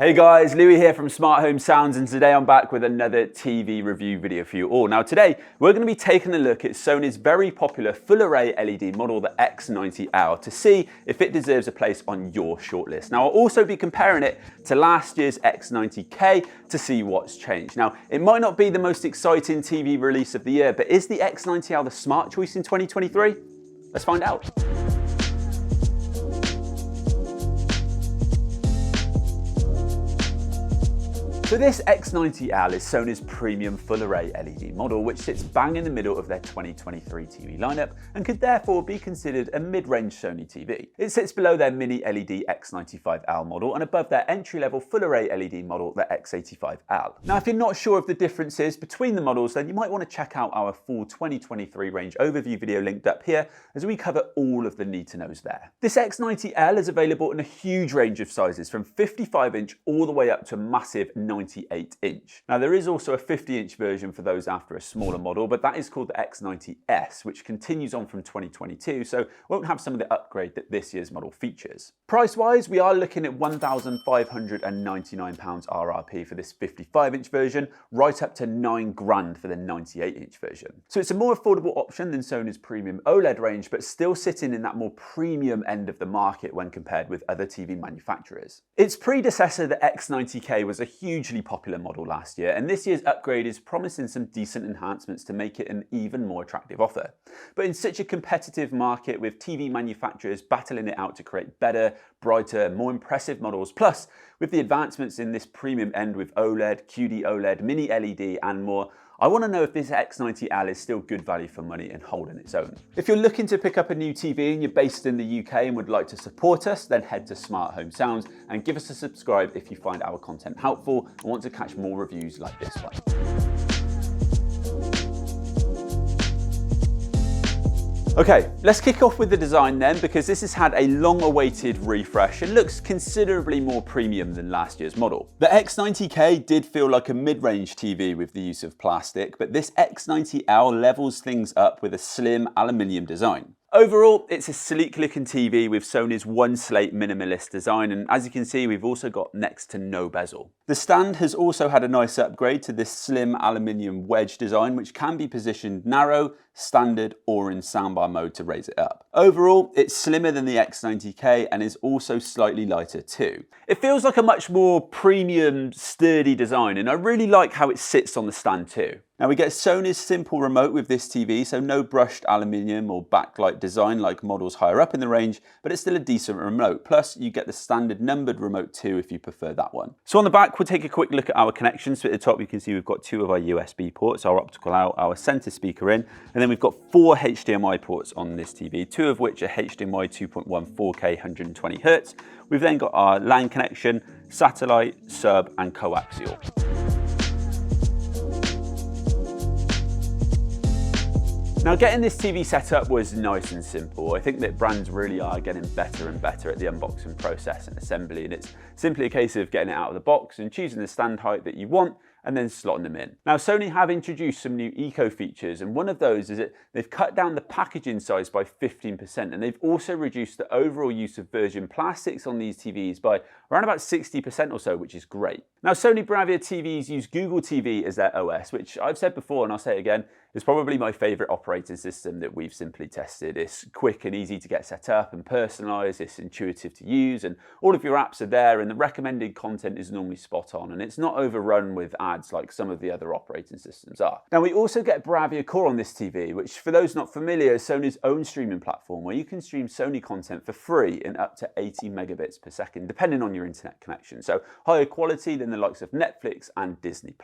Hey guys, Louis here from Smart Home Sounds, and today I'm back with another TV review video for you all. Now today we're going to be taking a look at Sony's very popular full array LED model, the X90L, to see if it deserves a place on your shortlist. Now I'll also be comparing it to last year's X90K to see what's changed. Now it might not be the most exciting TV release of the year, but is the X90L the smart choice in 2023? Let's find out. So this X90L is Sony's premium full array LED model, which sits bang in the middle of their 2023 TV lineup and could therefore be considered a mid-range Sony TV. It sits below their mini LED X95L model and above their entry-level full array LED model, the X85L. Now if you're not sure of the differences between the models, then you might want to check out our full 2023 range overview video linked up here as we cover all of the need-to-knows there. This X90L is available in a huge range of sizes from 55-inch all the way up to a massive 98-inch. Now there is also a 50-inch version for those after a smaller model, but that is called the X90S, which continues on from 2022, so won't have some of the upgrade that this year's model features. Price-wise, we are looking at £1,599 RRP for this 55-inch version, right up to £9 grand for the 98-inch version. So it's a more affordable option than Sony's premium OLED range, but still sitting in that more premium end of the market when compared with other TV manufacturers. Its predecessor, the X90K, was a hugely popular model last year, and this year's upgrade is promising some decent enhancements to make it an even more attractive offer. But in such a competitive market with TV manufacturers battling it out to create better, brighter, more impressive models, plus with the advancements in this premium end with OLED, QD OLED, mini LED and more, I want to know if this X90L is still good value for money and holding its own. If you're looking to pick up a new TV and you're based in the UK and would like to support us, then head to Smart Home Sounds and give us a subscribe if you find our content helpful and want to catch more reviews like this one. Okay, let's kick off with the design then, because this has had a long-awaited refresh and looks considerably more premium than last year's model. The X90K did feel like a mid-range TV with the use of plastic, but this X90L levels things up with a slim aluminium design. Overall, it's a sleek looking TV with Sony's one slate minimalist design, and as you can see, we've also got next to no bezel. The stand has also had a nice upgrade to this slim aluminium wedge design, which can be positioned narrow, standard, or in soundbar mode to raise it up. Overall, it's slimmer than the X90K and is also slightly lighter too. It feels like a much more premium, sturdy design, and I really like how it sits on the stand too. Now we get Sony's simple remote with this TV, so no brushed aluminium or backlight design like models higher up in the range, but it's still a decent remote. Plus you get the standard numbered remote too if you prefer that one. So on the back, we'll take a quick look at our connections. So at the top you can see we've got two of our USB ports, our optical out, our center speaker in, and then we've got four HDMI ports on this TV, two of which are HDMI 2.1 4K 120Hz. We've then got our LAN connection, satellite, sub and coaxial. Now getting this TV set up was nice and simple. I think that brands really are getting better and better at the unboxing process and assembly, and it's simply a case of getting it out of the box and choosing the stand height that you want and then slotting them in. Now Sony have introduced some new eco features, and one of those is that they've cut down the packaging size by 15%, and they've also reduced the overall use of virgin plastics on these TVs by around about 60% or so, which is great. Now Sony Bravia TVs use Google TV as their OS, which I've said before and I'll say it again, is probably my favorite operating system that we've simply tested. It's quick and easy to get set up and personalized, it's intuitive to use, and all of your apps are there, and the recommended content is normally spot on, and it's not overrun with ads like some of the other operating systems are. Now we also get Bravia Core on this TV, which for those not familiar is Sony's own streaming platform where you can stream Sony content for free in up to 80 megabits per second, depending on your internet connection. So higher quality than the likes of Netflix and Disney+.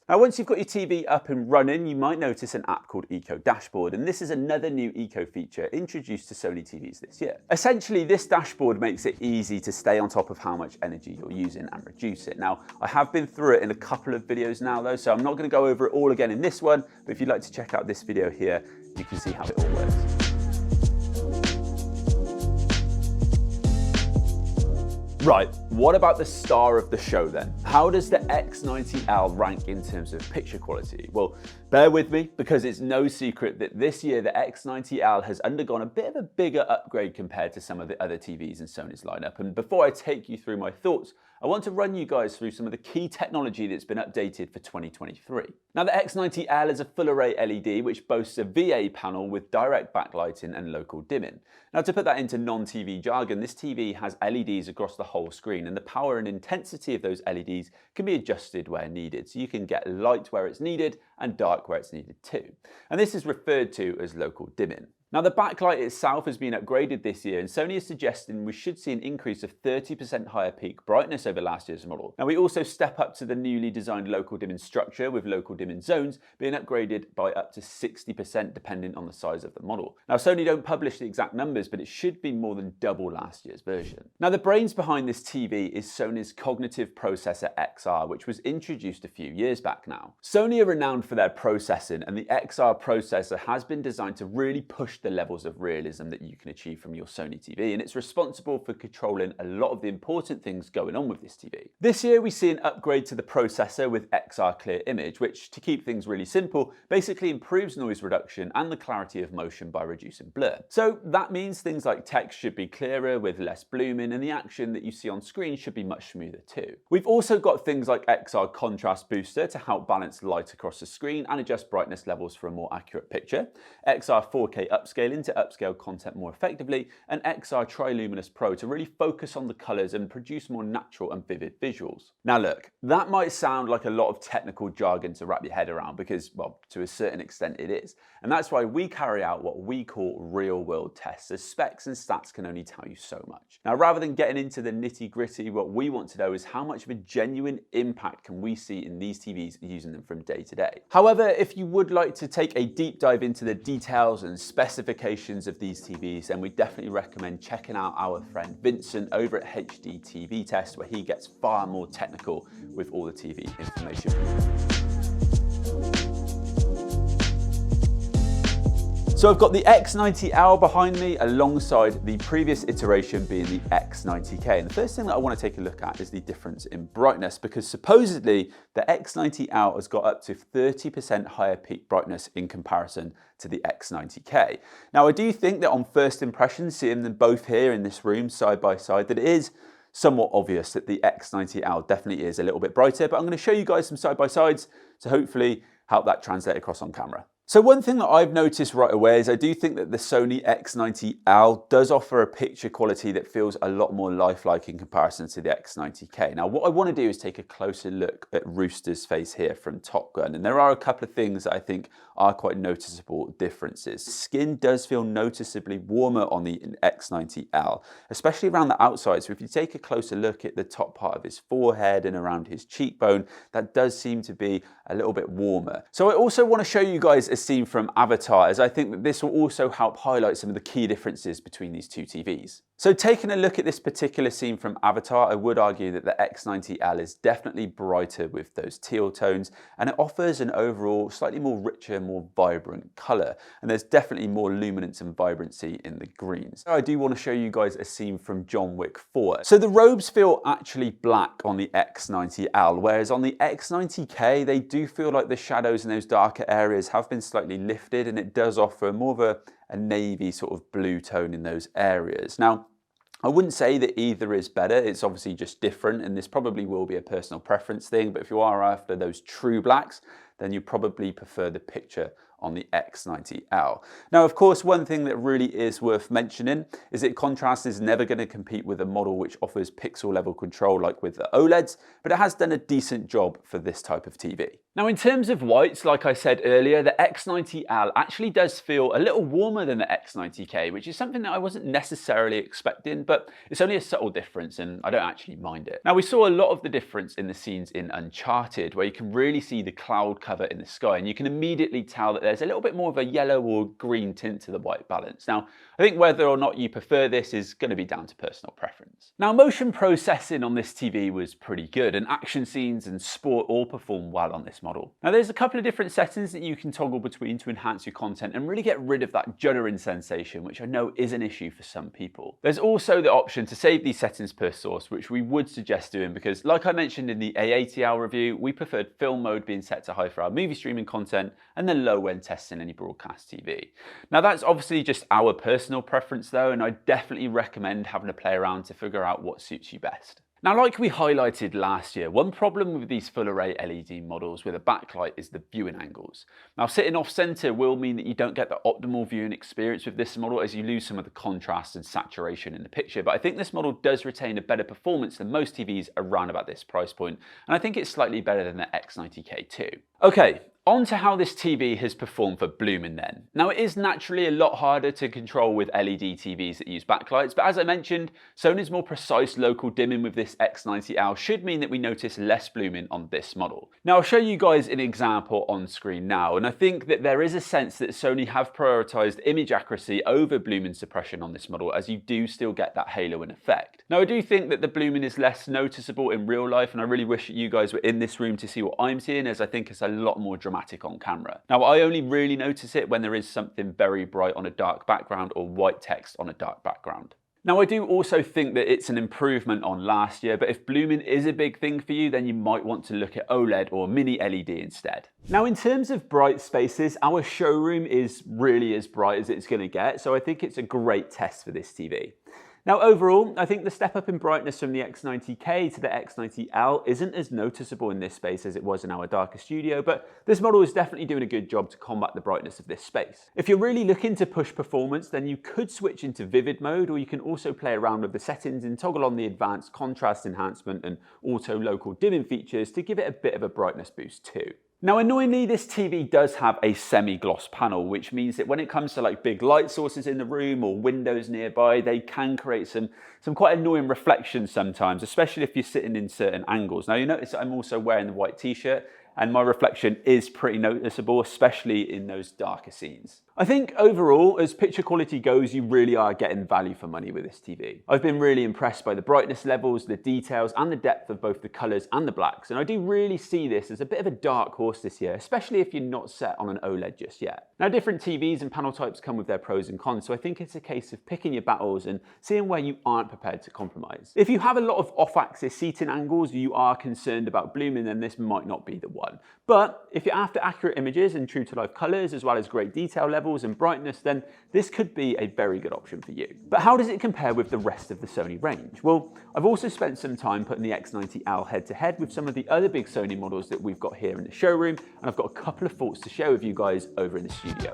Now once you've got your TV up and running, you might notice an app called Eco Dashboard, and this is another new eco feature introduced to Sony TVs this year. Essentially, this dashboard makes it easy to stay on top of how much energy you're using and reduce it. Now, I have been through it in a couple of videos now though, so I'm not going to go over it all again in this one, but if you'd like to check out this video here, you can see how it all works. Right, what about the star of the show then? How does the X90L rank in terms of picture quality? Well, bear with me, because it's no secret that this year the X90L has undergone a bit of a bigger upgrade compared to some of the other TVs in Sony's lineup. And before I take you through my thoughts I want to run you guys through some of the key technology that's been updated for 2023. Now the X90L is a full array LED which boasts a VA panel with direct backlighting and local dimming. Now to put that into non-TV jargon, this TV has LEDs across the whole screen, and the power and intensity of those LEDs can be adjusted where needed. So you can get light where it's needed and dark where it's needed too. And this is referred to as local dimming. Now the backlight itself has been upgraded this year, and Sony is suggesting we should see an increase of 30% higher peak brightness over last year's model. Now we also step up to the newly designed local dimming structure, with local dimming zones being upgraded by up to 60% depending on the size of the model. Now Sony don't publish the exact numbers, but it should be more than double last year's version. Now the brains behind this TV is Sony's cognitive processor XR, which was introduced a few years back now. Sony are renowned for their processing, and the XR processor has been designed to really push the levels of realism that you can achieve from your Sony TV, and it's responsible for controlling a lot of the important things going on with this TV. This year we see an upgrade to the processor with XR Clear Image, which, to keep things really simple, basically improves noise reduction and the clarity of motion by reducing blur. So that means things like text should be clearer with less blooming, and the action that you see on screen should be much smoother too. We've also got things like XR Contrast Booster to help balance light across the screen and adjust brightness levels for a more accurate picture, XR 4K upscaling to upscale content more effectively, and XR Triluminous Pro to really focus on the colours and produce more natural and vivid visuals. Now look, that might sound like a lot of technical jargon to wrap your head around because, well, to a certain extent it is. And that's why we carry out what we call real world tests, as specs and stats can only tell you so much. Now rather than getting into the nitty gritty, what we want to know is how much of a genuine impact can we see in these TVs using them from day to day. However, if you would like to take a deep dive into the details and specifications of these TVs, then we definitely recommend checking out our friend Vincent over at HD TV Test, where he gets far more technical with all the TV information. So I've got the X90L behind me alongside the previous iteration being the X90K. And the first thing that I want to take a look at is the difference in brightness, because supposedly the X90L has got up to 30% higher peak brightness in comparison to the X90K. Now I do think that on first impression, seeing them both here in this room side by side, that it is somewhat obvious that the X90L definitely is a little bit brighter, but I'm going to show you guys some side by sides to hopefully help that translate across on camera. So one thing that I've noticed right away is I do think that the Sony X90L does offer a picture quality that feels a lot more lifelike in comparison to the X90K. Now what I want to do is take a closer look at Rooster's face here from Top Gun, and there are a couple of things that I think are quite noticeable differences. Skin does feel noticeably warmer on the X90L, especially around the outside. So if you take a closer look at the top part of his forehead and around his cheekbone, that does seem to be a little bit warmer. So I also want to show you guys a scene from Avatar, as I think that this will also help highlight some of the key differences between these two TVs. So taking a look at this particular scene from Avatar, I would argue that the X90L is definitely brighter with those teal tones, and it offers an overall slightly more richer, more vibrant colour, and there's definitely more luminance and vibrancy in the greens. I do want to show you guys a scene from John Wick 4. So the robes feel actually black on the X90L, whereas on the X90K they do feel like the shadows in those darker areas have been slightly lifted, and it does offer more of a navy sort of blue tone in those areas. Now, I wouldn't say that either is better, it's obviously just different, and this probably will be a personal preference thing, but if you are after those true blacks, then you probably prefer the picture on the X90L. Now, of course, one thing that really is worth mentioning is that contrast is never going to compete with a model which offers pixel level control like with the OLEDs, but it has done a decent job for this type of TV. Now, in terms of whites, like I said earlier, the X90L actually does feel a little warmer than the X90K, which is something that I wasn't necessarily expecting, but it's only a subtle difference and I don't actually mind it. Now, we saw a lot of the difference in the scenes in Uncharted, where you can really see the cloud cover in the sky, and you can immediately tell that there's a little bit more of a yellow or green tint to the white balance. Now, I think whether or not you prefer this is going to be down to personal preference. Now, motion processing on this TV was pretty good, and action scenes and sport all perform well on this model. Now, there's a couple of different settings that you can toggle between to enhance your content and really get rid of that juddering sensation, which I know is an issue for some people. There's also the option to save these settings per source, which we would suggest doing because, like I mentioned in the A80L review, we preferred film mode being set to high for our movie streaming content and then low when testing any broadcast TV. Now, that's obviously just our personal preference though, and I definitely recommend having a play around to figure out what suits you best. Now, like we highlighted last year, one problem with these full array LED models with a backlight is the viewing angles. Now, sitting off center will mean that you don't get the optimal viewing experience with this model, as you lose some of the contrast and saturation in the picture. But I think this model does retain a better performance than most TVs around about this price point, and I think it's slightly better than the X90K too. Okay, on to how this TV has performed for Bloomin then. Now, it is naturally a lot harder to control with LED TVs that use backlights, but as I mentioned, Sony's more precise local dimming with this X90L should mean that we notice less blooming on this model. Now, I'll show you guys an example on screen now, and I think that there is a sense that Sony have prioritized image accuracy over blooming suppression on this model, as you do still get that haloing effect. Now, I do think that the blooming is less noticeable in real life, and I really wish that you guys were in this room to see what I'm seeing, as I think it's a lot more dramatic on camera. Now, I only really notice it when there is something very bright on a dark background or white text on a dark background. Now, I do also think that it's an improvement on last year, but if blooming is a big thing for you, then you might want to look at OLED or mini LED instead. Now, in terms of bright spaces, our showroom is really as bright as it's going to get, so I think it's a great test for this TV. Now, overall, I think the step up in brightness from the X90K to the X90L isn't as noticeable in this space as it was in our darker studio, but this model is definitely doing a good job to combat the brightness of this space. If you're really looking to push performance, then you could switch into vivid mode, or you can also play around with the settings and toggle on the advanced contrast enhancement and auto local dimming features to give it a bit of a brightness boost too. Now, annoyingly, this TV does have a semi-gloss panel, which means that when it comes to like big light sources in the room or windows nearby, they can create some quite annoying reflections sometimes, especially if you're sitting in certain angles. Now, you notice that I'm also wearing the white t-shirt, and my reflection is pretty noticeable, especially in those darker scenes. I think overall, as picture quality goes, you really are getting value for money with this TV. I've been really impressed by the brightness levels, the details, and the depth of both the colors and the blacks, and I do really see this as a bit of a dark horse this year, especially if you're not set on an OLED just yet. Now, different TVs and panel types come with their pros and cons, so I think it's a case of picking your battles and seeing where you aren't prepared to compromise. If you have a lot of off-axis seating angles, you are concerned about blooming, then this might not be the one. But if you're after accurate images and true to life colors, as well as great detail levels and brightness, then this could be a very good option for you. But how does it compare with the rest of the Sony range? Well, I've also spent some time putting the X90L head to head with some of the other big Sony models that we've got here in the showroom, and I've got a couple of thoughts to share with you guys over in the studio.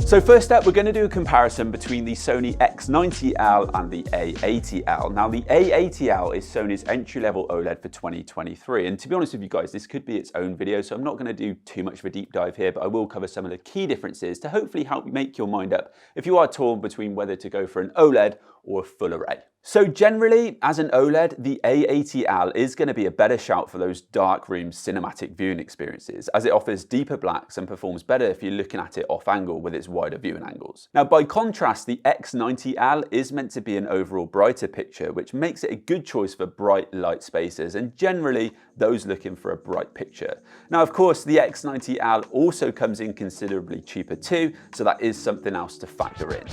So first up, we're going to do a comparison between the Sony X90L and the A80L. Now, the A80L is Sony's entry-level OLED for 2023, and to be honest with you guys, this could be its own video, so I'm not going to do too much of a deep dive here, but I will cover some of the key differences to hopefully help make your mind up if you are torn between whether to go for an OLED or a full array. So generally, as an OLED, the A80L is going to be a better shout for those dark room cinematic viewing experiences, as it offers deeper blacks and performs better if you're looking at it off angle with its wider viewing angles. Now, by contrast, the X90L is meant to be an overall brighter picture, which makes it a good choice for bright light spaces and generally those looking for a bright picture. Now, of course, the X90L also comes in considerably cheaper too, so that is something else to factor in.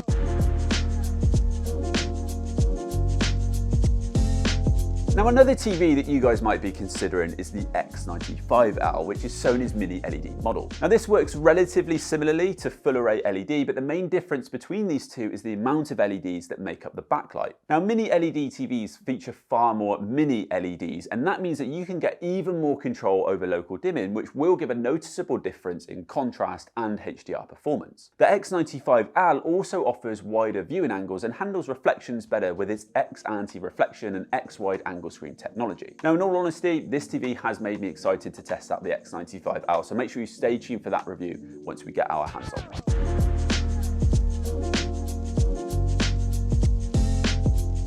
Now, another TV that you guys might be considering is the X95L, which is Sony's mini LED model. Now, this works relatively similarly to full array LED, but the main difference between these two is the amount of LEDs that make up the backlight. Now, mini LED TVs feature far more mini LEDs, and that means that you can get even more control over local dimming, which will give a noticeable difference in contrast and HDR performance. The X95L also offers wider viewing angles and handles reflections better with its X anti-reflection and X wide angle screen technology. Now, in all honesty, this TV has made me excited to test out the X95L, so make sure you stay tuned for that review once we get our hands on one.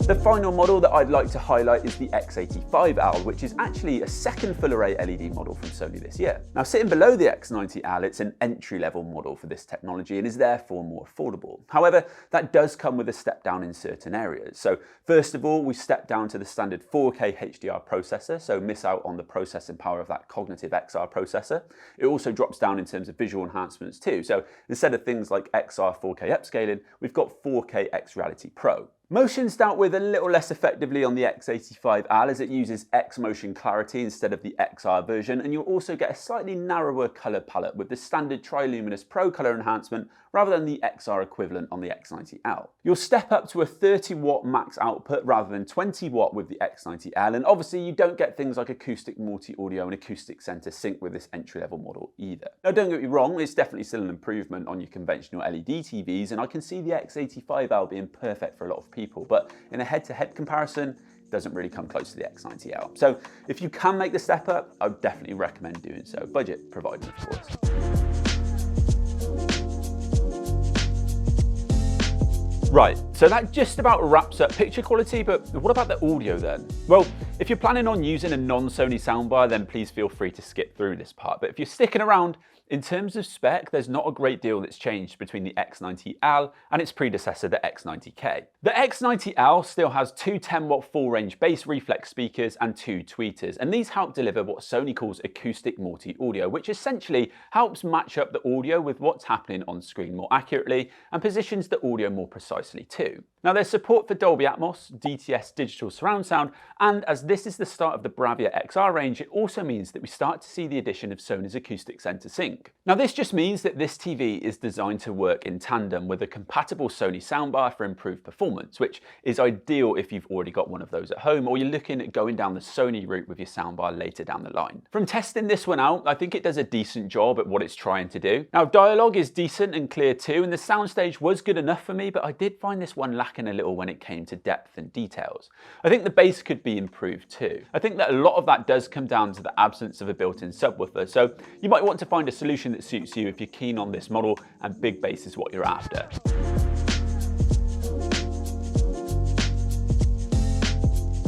The final model that I'd like to highlight is the X85L, which is actually a second full array LED model from Sony this year. Now, sitting below the X90L, it's an entry-level model for this technology and is therefore more affordable. However, that does come with a step down in certain areas. So first of all, we step down to the standard 4K HDR processor, so miss out on the processing power of that cognitive XR processor. It also drops down in terms of visual enhancements too. So instead of things like XR 4K upscaling, we've got 4K X Reality Pro. Motion's dealt with a little less effectively on the X85L as it uses X motion clarity instead of the XR version, and you'll also get a slightly narrower colour palette with the standard Triluminous Pro colour enhancement rather than the XR equivalent on the X90L. You'll step up to a 30 watt max output rather than 20 watt with the X90L, and obviously you don't get things like acoustic multi-audio and acoustic center sync with this entry-level model either. Now don't get me wrong, it's definitely still an improvement on your conventional LED TVs, and I can see the X85L being perfect for a lot of people, but in a head-to-head comparison, it doesn't really come close to the X90L. So if you can make the step up, I would definitely recommend doing so, budget provided of course. Right, so that just about wraps up picture quality, but what about the audio then? Well, if you're planning on using a non-Sony soundbar, then please feel free to skip through this part. But if you're sticking around, in terms of spec, there's not a great deal that's changed between the X90L and its predecessor, the X90K. The X90L still has two 10-watt full-range bass reflex speakers and two tweeters, and these help deliver what Sony calls acoustic multi-audio, which essentially helps match up the audio with what's happening on screen more accurately and positions the audio more precisely too. Now there's support for Dolby Atmos, DTS digital surround sound, and as this is the start of the Bravia XR range, it also means that we start to see the addition of Sony's acoustic center sync. Now this just means that this TV is designed to work in tandem with a compatible Sony soundbar for improved performance, which is ideal if you've already got one of those at home or you're looking at going down the Sony route with your soundbar later down the line. From testing this one out, I think it does a decent job at what it's trying to do. Now dialogue is decent and clear too, and the soundstage was good enough for me, but I did find this one lacking a little when it came to depth and details. I think the bass could be improved too. I think that a lot of that does come down to the absence of a built-in subwoofer, so you might want to find a solution that suits you if you're keen on this model and big bass is what you're after.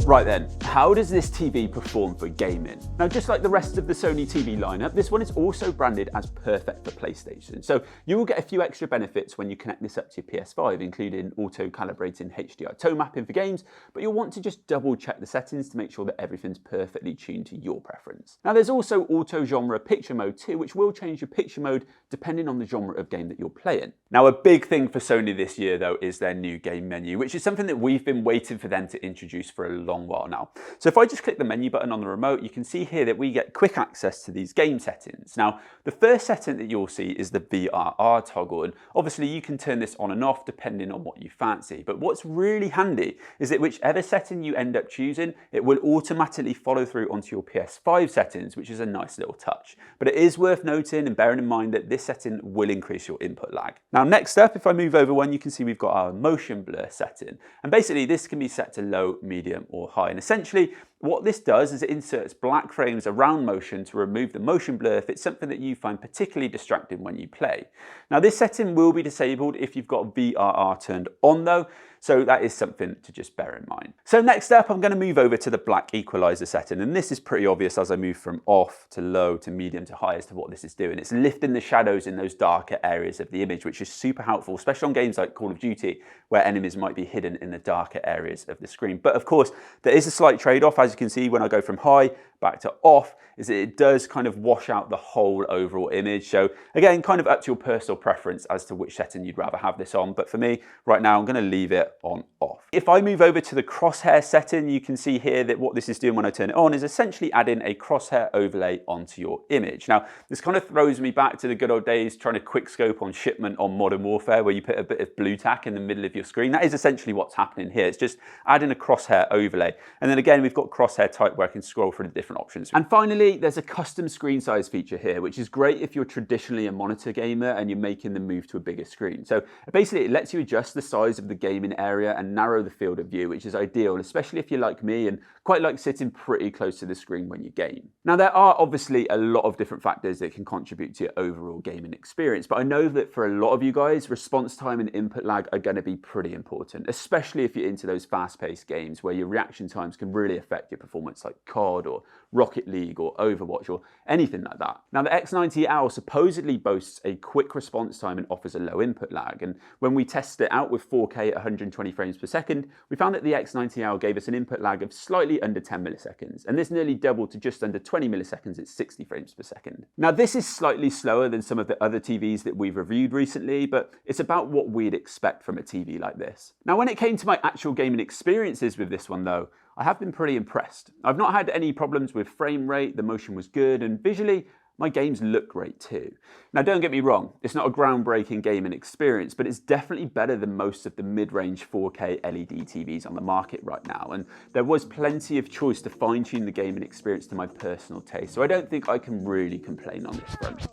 Right then, how does this TV perform for gaming? Now, just like the rest of the Sony TV lineup, this one is also branded as perfect for PlayStation. So you will get a few extra benefits when you connect this up to your PS5, including auto-calibrating HDR tone mapping for games, but you'll want to just double check the settings to make sure that everything's perfectly tuned to your preference. Now, there's also auto-genre picture mode too, which will change your picture mode depending on the genre of game that you're playing. Now, a big thing for Sony this year though is their new game menu, which is something that we've been waiting for them to introduce for a long while now. So if I just click the menu button on the remote, you can see here that we get quick access to these game settings. Now, the first setting that you'll see is the VRR toggle, and obviously you can turn this on and off depending on what you fancy. But what's really handy is that whichever setting you end up choosing, it will automatically follow through onto your PS5 settings, which is a nice little touch. But it is worth noting and bearing in mind that this setting will increase your input lag. Now, next up, if I move over one, you can see we've got our motion blur setting. And basically this can be set to low, medium, or high. And essentially, what this does is it inserts black frames around motion to remove the motion blur if it's something that you find particularly distracting when you play. Now, this setting will be disabled if you've got VRR turned on though, so that is something to just bear in mind. So next up, I'm going to move over to the black equalizer setting, and this is pretty obvious as I move from off to low to medium to high as to what this is doing. It's lifting the shadows in those darker areas of the image, which is super helpful, especially on games like Call of Duty, where enemies might be hidden in the darker areas of the screen. But of course, there is a slight trade-off, as you can see when I go from high back to off, is that it does kind of wash out the whole overall image. So again, kind of up to your personal preference as to which setting you'd rather have this on. But for me, right now, I'm going to leave it on off. If I move over to the crosshair setting, you can see here that what this is doing when I turn it on is essentially adding a crosshair overlay onto your image. Now, this kind of throws me back to the good old days trying to quick scope on shipment on Modern Warfare, where you put a bit of blue tack in the middle of your screen. That is essentially what's happening here. It's just adding a crosshair overlay. And then again, we've got crosshair type where I can scroll through the different options. And finally, there's a custom screen size feature here, which is great if you're traditionally a monitor gamer and you're making the move to a bigger screen. So basically, it lets you adjust the size of the gaming area and narrow the field of view, which is ideal, especially if you're like me and quite like sitting pretty close to the screen when you game. Now, there are obviously a lot of different factors that can contribute to your overall gaming experience, but I know that for a lot of you guys, response time and input lag are going to be pretty important, especially if you're into those fast-paced games where your reaction times can really affect your performance, like COD or Rocket League or Overwatch or anything like that. Now the X90L supposedly boasts a quick response time and offers a low input lag, and when we tested it out with 4K at 120 frames per second, we found that the X90L gave us an input lag of slightly under 10 milliseconds, and this nearly doubled to just under 20 milliseconds at 60 frames per second. Now this is slightly slower than some of the other TVs that we've reviewed recently, but it's about what we'd expect from a TV like this. Now when it came to my actual gaming experiences with this one though, I have been pretty impressed. I've not had any problems with frame rate, the motion was good, and visually, my games look great too. Now don't get me wrong, it's not a groundbreaking gaming experience, but it's definitely better than most of the mid-range 4K LED TVs on the market right now, and there was plenty of choice to fine-tune the gaming experience to my personal taste, so I don't think I can really complain on this front.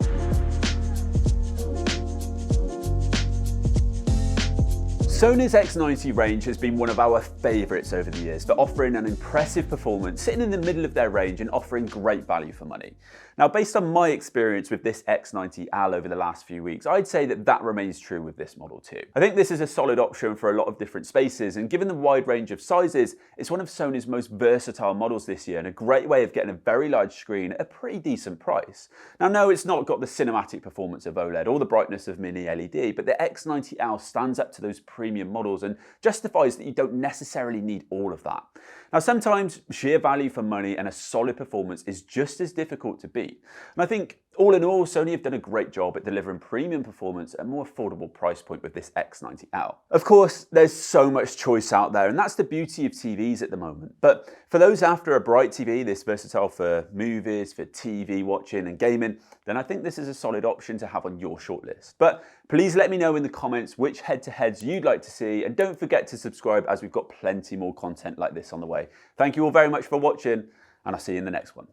Sony's X90 range has been one of our favourites over the years for offering an impressive performance, sitting in the middle of their range and offering great value for money. Now, based on my experience with this X90L over the last few weeks, I'd say that remains true with this model too. I think this is a solid option for a lot of different spaces, and given the wide range of sizes, it's one of Sony's most versatile models this year and a great way of getting a very large screen at a pretty decent price. Now, no, it's not got the cinematic performance of OLED or the brightness of mini LED, but the X90L stands up to those premium models and justifies that you don't necessarily need all of that. Now, sometimes sheer value for money and a solid performance is just as difficult to beat. And I think all in all, Sony have done a great job at delivering premium performance at a more affordable price point with this X90L. Of course, there's so much choice out there, and that's the beauty of TVs at the moment. But for those after a bright TV, this versatile for movies, for TV watching and gaming, then I think this is a solid option to have on your shortlist. But please let me know in the comments which head-to-heads you'd like to see, and don't forget to subscribe as we've got plenty more content like this on the way. Thank you all very much for watching, and I'll see you in the next one.